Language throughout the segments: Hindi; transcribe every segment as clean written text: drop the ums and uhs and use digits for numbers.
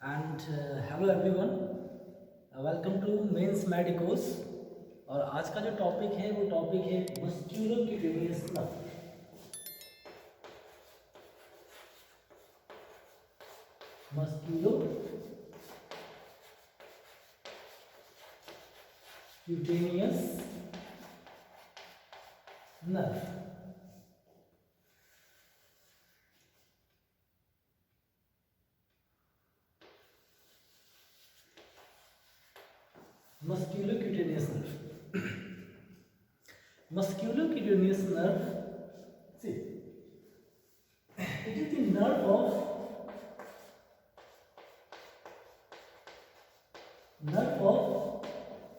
And hello everyone, welcome to mens medicos. और आज का जो टॉपिक है वो टॉपिक है musculocutaneous nerve. Musculocutaneous nerve. Musculocutaneous nerve. Musculocutaneous nerve. See, it is the nerve of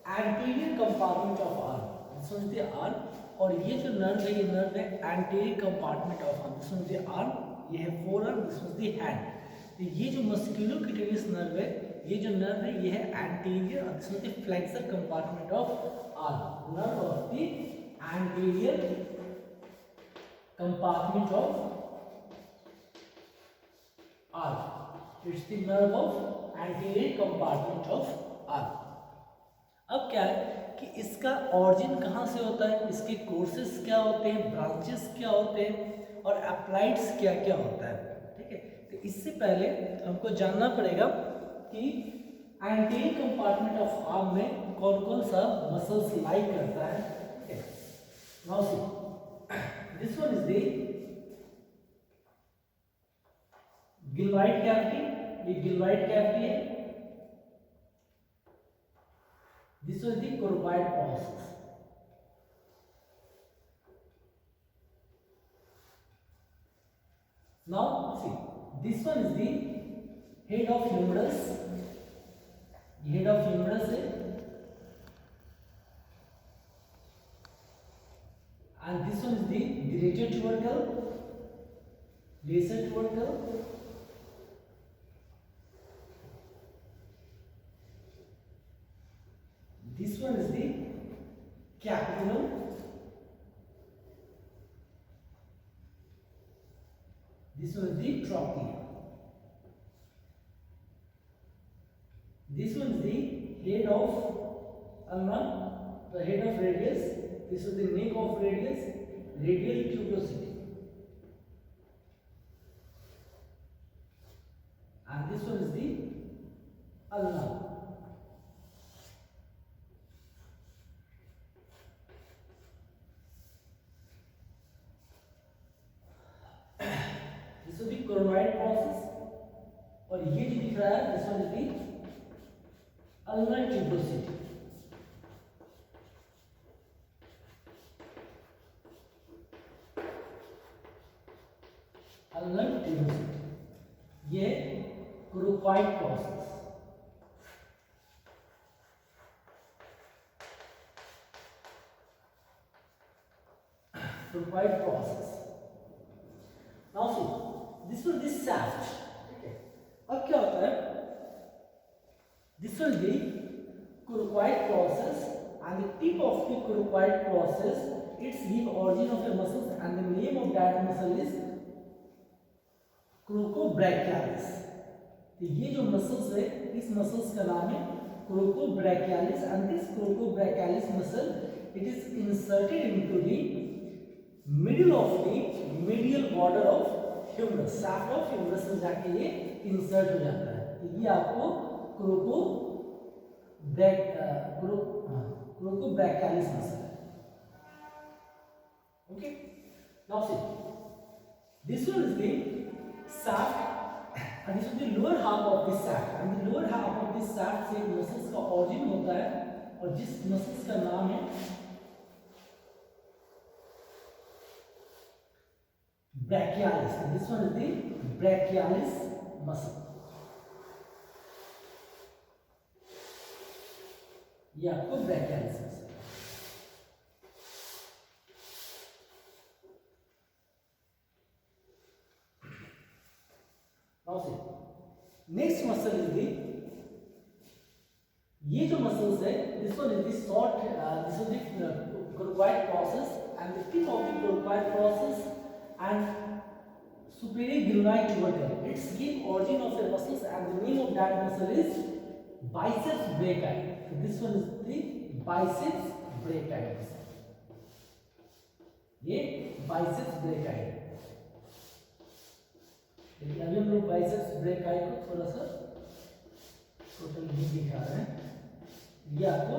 anterior compartment of arm. This one is the arm, और ये जो नर्व है ये नर्व है anterior compartment of arm. This one is the arm, ये है four arm, this one is the hand. तो ये जो मस्क्यूलोक्यूटेनियस नर्व है, ये जो नर्व है ये है anterior, this one is the flexor compartment of arm. Nerve of the anterior compartment of arm. It's the nerve of anterior compartment of arm. अब क्या है कि इसका ऑरिजिन कहाँ से होता है, इसके कोर्सेस क्या होते हैं, ब्रांचेस क्या होते हैं और अप्लाइड्स क्या क्या होता है। ठीक है, तो इससे पहले हमको जानना पड़ेगा कि एंटीरियर कंपार्टमेंट ऑफ आर्म में कौन कौन सा मसल्स लाई करता है। ठीक है, now see this one is the glenoid cavity. ये गिलवाइड कैविटी है। This was the choroid process. Now see, this one is the head of humerus. Head of humerus है, and this one is the greater tubercle, lesser tubercle, this one is the capitulum, this one is the trochlea, this one is the head of ulna, the head of radius, this is the neck of radius, radial tuberosity, and this one is the ulna. Coronoid process, और ये जो दिख रहा है this one is the ulnar tuberosity. Ulnar tuberosity ये coronoid process. Coronoid process. Now see this one this shaft। ठीक है, अब क्या होता है, this will be coracoid process and the tip of the coracoid process its give origin of the muscles and the name of that muscle is coracobrachialis। तो ये जो मसल्स है इस मसल्स का नाम है coracobrachialis and this coracobrachialis muscle it is inserted into the middle of the medial border of humerus. Shaft of humerus में जाके ये इंसर्ट हो जाता है। तो ये आपको कोराकोब्रैचियालिस मसल है। Okay, now see this one is the shaft and this is the lower half of this shaft and the lower half of this shaft से मसल्स का ऑरिजिन होता है और जिस मसल्स का नाम है brachialis। This one is the brachialis muscle। ये आपको brachialis muscle। Now see, next muscle is the, ये जो muscles है this one is the short, this is the coracoid process and the tip of the coracoid process and superior glenoid tubercle. It's give origin of the muscles and the name of that muscle is biceps brachii. So this one is the biceps brachii muscle. ये biceps brachii. लेकिन अभी हम लोग biceps brachii को थोड़ा सा टोटल नहीं दिखा रहे हैं. ये आपको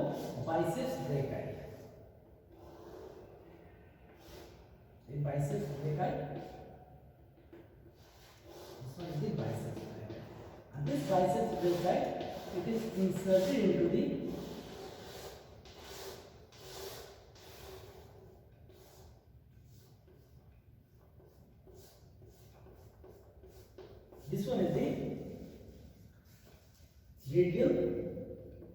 biceps brachii. ये biceps brachii. This one is the biceps brachii. And this biceps brachii, it is inserted into the this one is the radial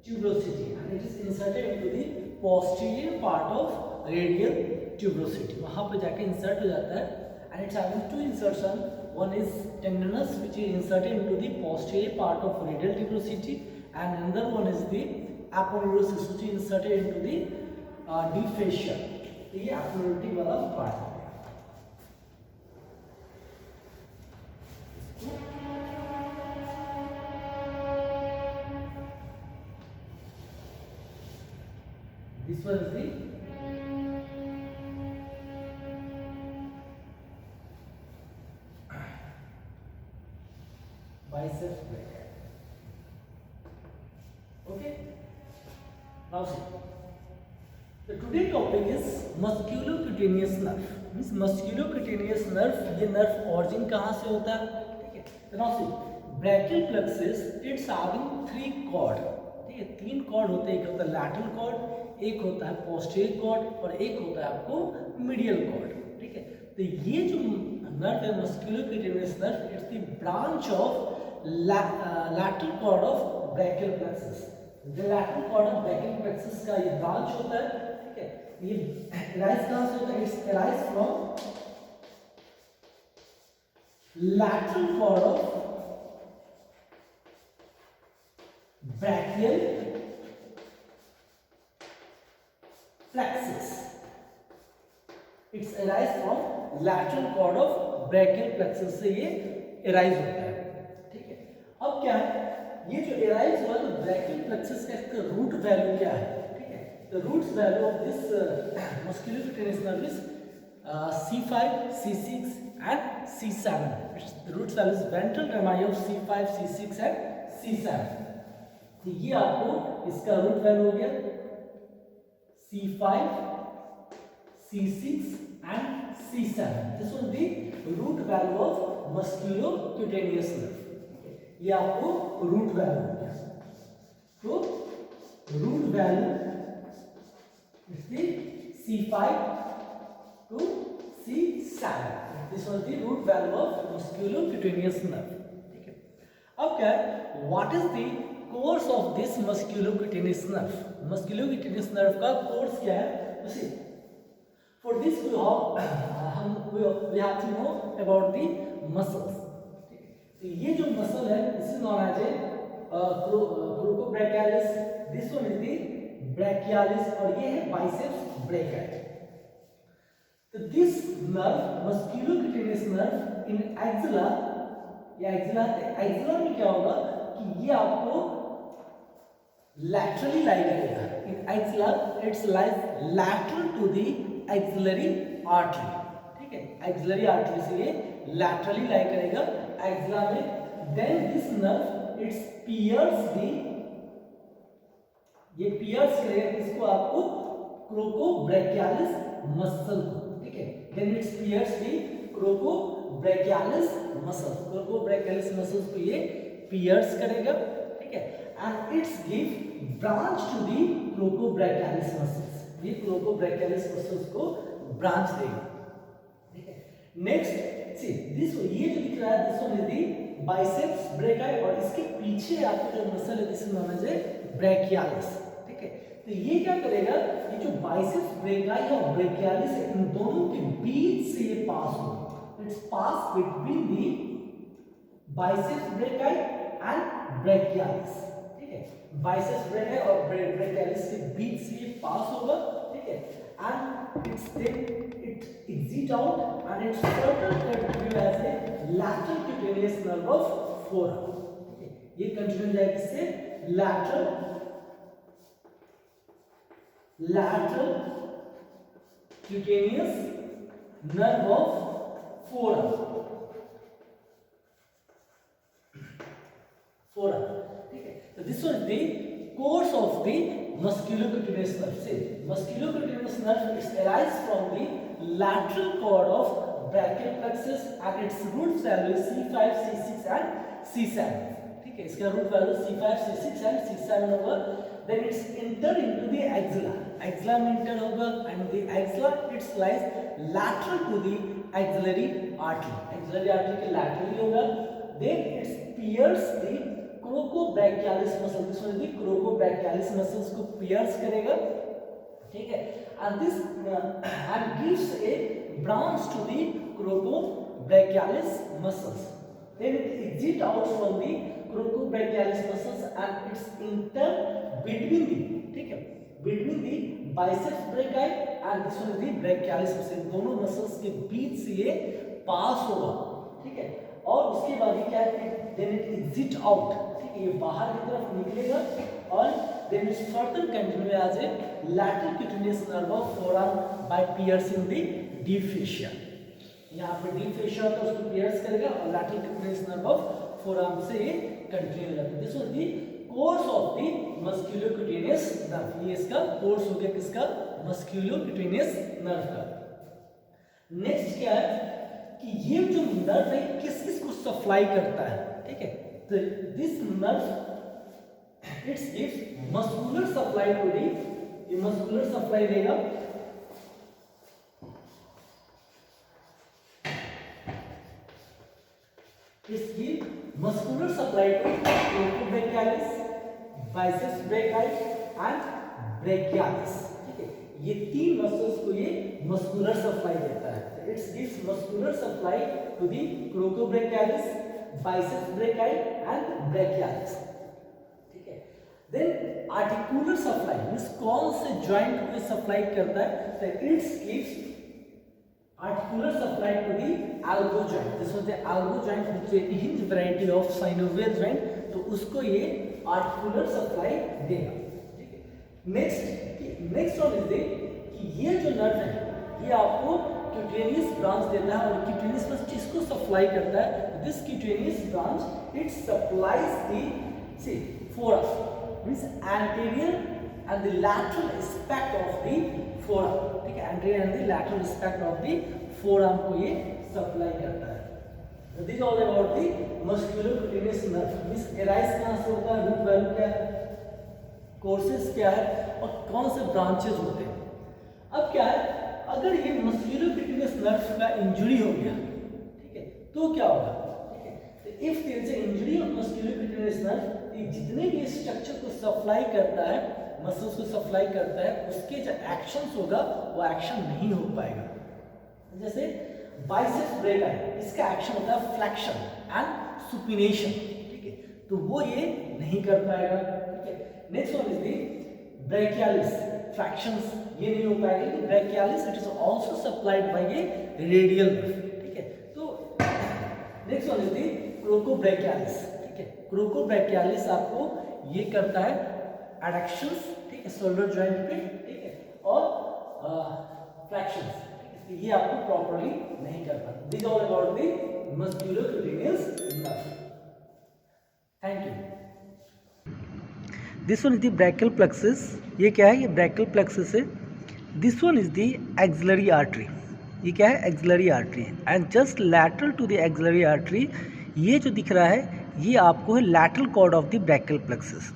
tuberosity and it is inserted into the posterior part of radial tuberosity. वहाँ पे जाके insert हो जाता है and it's having two insertion. One is tendinous which is inserted into the posterior part of radial tuberosity and another one is the aponeurosis which is inserted into the deep fascia. तो ये aponeurotic वाला part है. This one is the biceps brachii. Okay. Now see. The today topic is musculocutaneous nerve. Means musculocutaneous nerve. ये nerve origin कहाँ से होता है? ठीक है. Now see. Brachial plexus it's having three cord. ठीक है. तीन cord होते हैं. एक होता है lateral cord, एक होता है posterior cord और एक होता है आपको medial cord. ठीक है. तो ये जो nerve है musculocutaneous nerve it's the branch of lateral cord of brachial plexus. The lateral cord of brachial plexus का ये branch होता है. ठीक है. ये arise कहाँ से होता है? It's arise from lateral cord of brachial plexus. It's arise from lateral cord of brachial plexus से ये arise होता है. ठीक है. अब क्या है? ये जो arise हुआ तो brachial plexus का इसका root value क्या है? ठीक है. The root value of this musculocutaneous nerve is C5, C6 and C7. The root value is ventral rami of C5, C6 and C7. तो ये आपको इसका रूट वैल्यू हो गया C5, C6 and C7. This will be root value of musculocutaneous nerve. ये आपको रूट वैल्यू हो गया. तो root value is the C5 to C7. This was the root value of musculocutaneous nerve. ठीक है. अब क्या है? What is the course of this musculocutaneous nerve? Musculocutaneous nerve का course क्या है? तो see, for this we have to know about the muscles. तो ये जो muscle है, this is known as a coracobrachialis. This one is the brachialis और ये है biceps brachii. तो this nerve, musculocutaneous nerve in axilla, या axilla में क्या होगा कि ये आपको laterally lie करेगा. In axilla, it's lies lateral to the axillary artery. ठीक है. Axillary artery से ये laterally lie करेगा axilla में. Then this nerve it's pierce the, ये pierce करेगा इसको आपको coracobrachialis muscle को. ठीक है. Then it's pierce the coracobrachialis muscle. Coracobrachialis muscles को ये pierce करेगा. ठीक है. And it's give branch to the coracobrachialis muscles. ये coracobrachialis muscles को branch देगा. ठीक है. Next see this one, ये जो दिख रहा है this one is the biceps brachii और इसके पीछे आपको जो मसल है this is known as a brachialis. ठीक है. तो ये क्या करेगा? ये जो biceps brachii और brachialis है इन दोनों के बीच से ये पास होगा. It's pass between the biceps brachii and brachialis. ठीक है. biceps brachii और brachialis के बीच से ये पास होगा. ठीक है. and it exit out and it's further continue as a lateral cutaneous nerve of forearm. ये कंटिन्यू जाएगा किससे? lateral cutaneous nerve of forearm. ठीक है, तो this was the course of the musculocutaneous nerve. Say musculocutaneous nerve is arise from the lateral cord of brachial plexus and its root value is C5, C6 and C7. ठीक है, इसका root value C5, C6 and C7 होगा. Then it's enter into the axilla. Axilla में enter होगा and the axilla it lies lateral to the axillary artery. Axillary artery के laterally होगा. Then it pierce the coracobrachialis muscle. This one the coracobrachialis muscles को पियर्स करेगा. ठीक है, and this and gives a branch to the क्रोकोब्रैकियालिस muscles. Then it exit out from the क्रोकोब्रैकियालिस muscles and it's enter between the, ठीक है, between the biceps brachii and this one is the brachialis muscle. दोनों मसल्स के बीच से ये पास होगा. ठीक है, और उसके बाद ये क्या है? Then it exit out. ये बाहर की तरफ निकलेगा और then it further continue as a lateral cutaneous nerve of forearm by piercing the deep fascia. यहाँ पे deep fascia होता है, उसको pierce करेगा और lateral cutaneous nerve of forearm से ये continue रहता है. This was the course of the musculocutaneous nerve. ये इसका course हो गया किसका? musculocutaneous nerve का. Next क्या है कि ये जो nerve है किस को supply करता है? ठीक है, this nerve it gives muscular supply to the, ये muscular supply देगा it gives muscular supply to costobrachialis, biceps brachii and brachialis. ठीक है, ये तीन मसल्स को ये muscular supply देता है. It gives muscular supply to the costobrachialis, biceps brachii and brachialis. ठीक है, then articular supply means कौन से joint को supply करता है? तो it gives articular supply to the elbow joint. This was the elbow joint which is a hinge variety of synovial joint. तो उसको ये articular supply देगा. ठीक है, next one is the कि ये जो nerve है ये आपको cutaneous branch देता है और cutaneous branch किसको supply करता है? This cutaneous branch it supplies the forearm, means anterior and the lateral aspect of the forearm. ठीक है, anterior and the lateral aspect of the forearm को ये supply करता है. So this is all about the musculocutaneous nerve. Means arise कहाँ से होता है? root value क्या है? courses क्या है? और कौन से branches होते हैं? अब क्या है? अगर ये musculocutaneous nerve का इंजुरी हो गया, ठीक है, तो क्या होगा? If there is an injury of musculocutaneous nerve, जितने भी स्ट्रक्चर को सप्लाई करता है, मसल्स को सप्लाई करता है, उसके जो एक्शंस होगा वो एक्शन नहीं हो पाएगा. जैसे बाइसेप्स ब्रेकाई, इसका एक्शन होता है फ्लेक्शन एंड सुपिनेशन. ठीक है, तो वो ये नहीं कर पाएगा. ठीक है, next one is the brachialis, fractions ये नहीं हो पाएगा. Brachialis it is also supplied by A radial nerve. ठीक है, तो नेक्स्ट वन इज द क्रोकोब्रैकियालिस. ठीक है, क्रोकोब्रैकियालिस आपको ये करता है एडक्शंस, ठीक है, शोल्डर जॉइंट पे. ठीक है, और फ्लैक्शंस, ये आपको प्रॉपर्ली नहीं कर पाते. This all about the musculocutaneous nerve. Thank you. This one is the brachial plexus. ये क्या है? ये ब्रैकियल प्लेक्सस है. This one is the axillary artery. ये क्या है? Axillary artery. And just lateral to the axillary artery ये जो दिख रहा है ये आपको है lateral cord of the brachial plexus.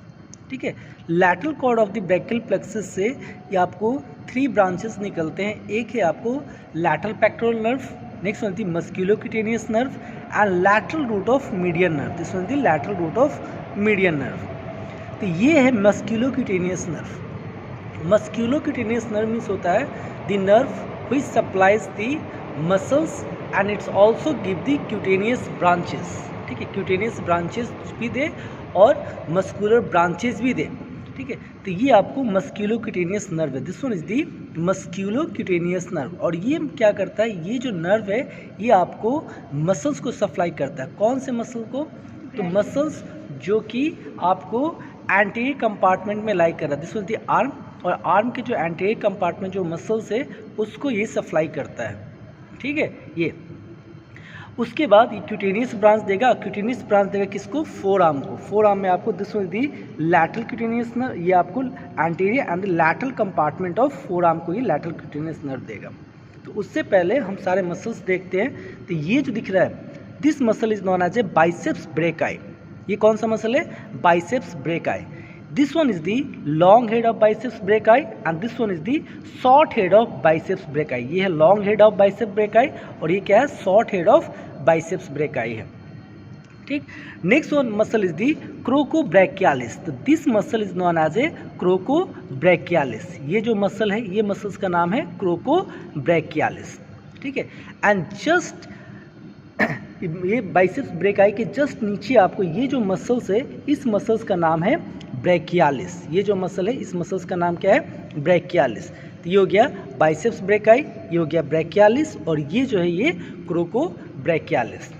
ठीक है, lateral cord of the brachial plexus से ये आपको 3 ब्रांचेस निकलते हैं. एक है आपको lateral pectoral nerve, next one the musculocutaneous nerve and lateral root of median nerve. This one the lateral root of median nerve. तो ये है musculocutaneous nerve. Musculocutaneous nerve means होता है the nerve which supplies the muscles and its also give the cutaneous branches. ठीक है, क्यूटेनियस ब्रांचेस भी दे और मस्कुलर ब्रांचेस भी दे. ठीक है, तो ये आपको मस्क्यूलोक्यूटेनियस नर्व है. This one is the musculocutaneous nerve. और ये क्या करता है, ये जो नर्व है ये आपको मसल्स को सप्लाई करता है। कौन से मसल को? तो मसल्स जो कि आपको एंटीरियर कंपार्टमेंट में लाई कर रहा है, दिस वाज द आर्म, और आर्म के जो एंटीरियर कंपार्टमेंट जो मसल्स है उसको ये सप्लाई करता है, ठीक है। ये उसके बाद ये क्यूटेनियस ब्रांच देगा, क्यूटेनियस ब्रांच देगा किसको? फोर आर्म को। फोर आर्म में आपको this was the lateral cutaneous nerve, ये आपको anterior and the lateral compartment of forearm को ये लैटरल क्यूटेनियस नर्व देगा। तो उससे पहले हम सारे मसल्स देखते हैं। तो ये जो दिख रहा है, this muscle is known as a biceps brachii. ये कौन सा मसल है? Biceps brachii. This one is the long head of biceps brachii and this one is the short head of biceps brachii। ये है long head of biceps brachii और ये क्या है? short head of biceps brachii है, ठीक। Next one muscle is the coracobrachialis. तो this muscle is known as a coracobrachialis. ये जो मसल है, ये मसल्स का नाम है क्रोकोब्रैकियालिस, ठीक है। एंड जस्ट ये बाइसेप्स ब्रेकाई के जस्ट नीचे आपको ये जो मसल्स है, इस मसल्स का नाम है ब्रैकियालिस। ये जो मसल है, इस मसल्स का नाम क्या है? ब्रैकियालिस। तो ये हो गया बाइसेप्स ब्रेकाई, ये हो गया ब्रैकियालिस, और ये जो है ये क्रोकोब्रैकियालिस।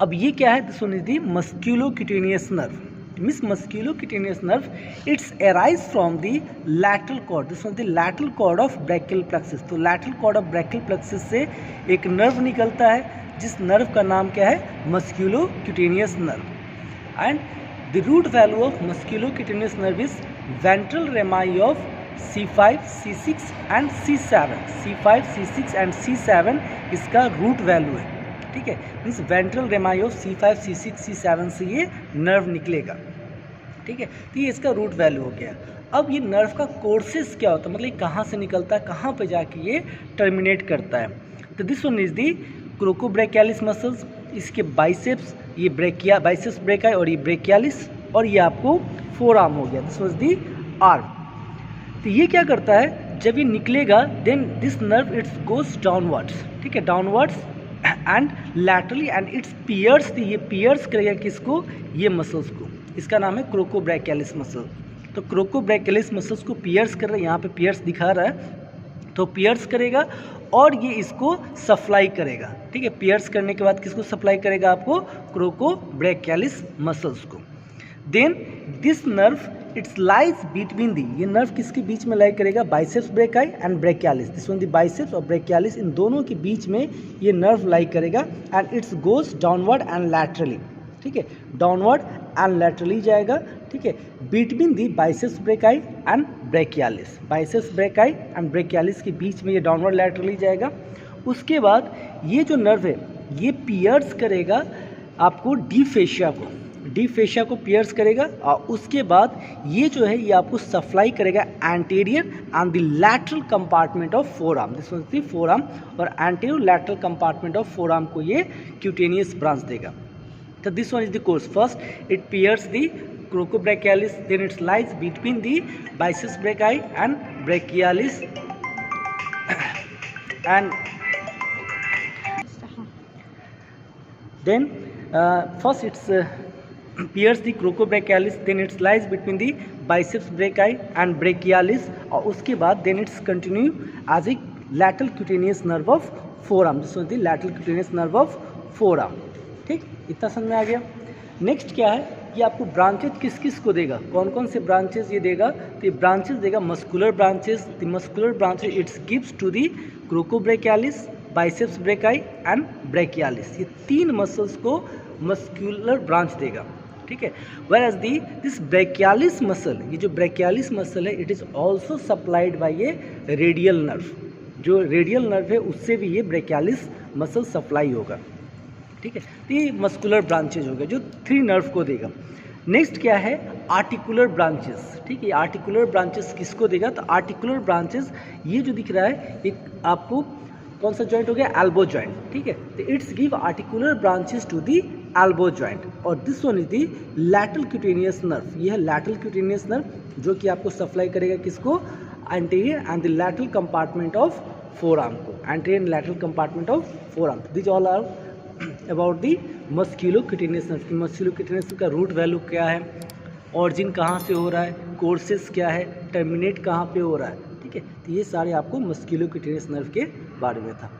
अब ये क्या है? This one is the musculocutaneous nerve. Miss musculocutaneous nerve, it's arise from the lateral cord, this one the lateral cord of brachial plexus. तो lateral cord of brachial plexus से एक नर्व निकलता है, जिस नर्व का नाम क्या है? Musculocutaneous nerve. And the root value of musculocutaneous nerve is ventral rami of C5, C6 and C7। C5, C6 and C7 इसका रूट वैल्यू है, ठीक है। Means ventral rami of C5, C6, C7 से ये नर्व निकलेगा, ठीक है। तो ये इसका रूट वैल्यू हो गया। अब ये नर्व का कोर्सेस क्या होता है, मतलब ये कहाँ से निकलता है, कहाँ पे जाके ये टर्मिनेट करता है। तो this one is the coracobrachialis muscles, इसके बाइसेप्स, ये बाइसेप्स ब्रेकाई और ये ब्रेकियालिस, और ये आपको फोर आर्म हो गया, दिस वाज दी आर्म। तो ये क्या करता है, जब ये निकलेगा then this nerve its goes downwards, ठीक है, downwards and laterally and its pierce. ये पियर्स करेगा किसको? ये मसल्स को। इसका नाम है क्रोकोब्रैकियालिस मसल। तो क्रोकोब्रैकियालिस मसल्स को पियर्स कर रहा है, यहाँ पे पियर्स दिखा रहा है, तो पियर्स करेगा और ये इसको सप्लाई करेगा, ठीक है। पियर्स करने के बाद किसको सप्लाई करेगा? आपको क्रोकोब्रैकियालिस मसल्स को। Then this nerve its lies between the, ये नर्व किसके बीच में लाई करेगा? Biceps brachii and brachialis. This one the biceps और ब्रैकियालिस, इन दोनों के बीच में ये नर्व लाई करेगा and its goes downward and laterally, ठीक है, डाउनवर्ड एंड लैटरली जाएगा, ठीक है, between the biceps brachii and brachialis. Biceps brachii and brachialis के बीच में ये डाउनवर्ड लैटरली जाएगा। उसके बाद ये जो नर्व है ये पियर्स करेगा आपको डीप फेशिया को, डीप फेशिया को पियर्स करेगा, और उसके बाद ये जो है ये आपको सप्लाई करेगा anterior and the lateral compartment of forearm, this was the forearm, और anterior lateral compartment of forearm को ये क्यूटेनियस ब्रांच देगा। So this one is the course. First, it pierces the crocobranchialis, then it lies between the biceps brachii and brachialis, and then first it's pierces the crocobranchialis, then it lies between the biceps brachii and brachialis, और उसके बाद then it's continue as a lateral cutaneous nerve of forearm. This was the lateral cutaneous nerve of forearm. ठीक, इतना समझ में आ गया। नेक्स्ट क्या है, ये आपको ब्रांचेज किस किस को देगा, कौन कौन से ब्रांचेज ये देगा? तो ये ब्रांचेज देगा muscular branches. The muscular branches it's gives to the coracobrachialis, biceps brachii and brachialis. ये तीन मसल्स को मस्कुलर ब्रांच देगा, ठीक है। Whereas the this brachialis muscle, ये जो ब्रैकियालिस मसल है it is also supplied by ये रेडियल नर्व, जो रेडियल नर्व है उससे भी ये ब्रैकियालिस मसल सप्लाई होगा, ठीक है। तो ये मस्कुलर ब्रांचेज हो गए जो थ्री नर्व को देगा। नेक्स्ट क्या है, आर्टिकुलर ब्रांचेस, ठीक है। आर्टिकुलर ब्रांचेस किसको देगा? तो आर्टिकुलर ब्रांचेस ये जो दिख रहा है एक आपको कौन सा जॉइंट हो गया? एल्बो जॉइंट, ठीक है। तो it's give articular branches to the elbow joint, और this one is the lateral cutaneous nerve. ये है लैटरल क्यूटेनियस नर्व जो कि आपको सप्लाई करेगा किसको? Anterior and the lateral compartment of forearm को, anterior and lateral compartment of forearm. This all are about the musculocutaneous nerve. Musculocutaneous का रूट वैल्यू क्या है, ऑरिजिन कहाँ से हो रहा है, कोर्सेस क्या है, टर्मिनेट कहाँ पे हो रहा है, ठीक है। तो ये सारे आपको मस्कुलोक्यूटेनियस नर्व के बारे में था।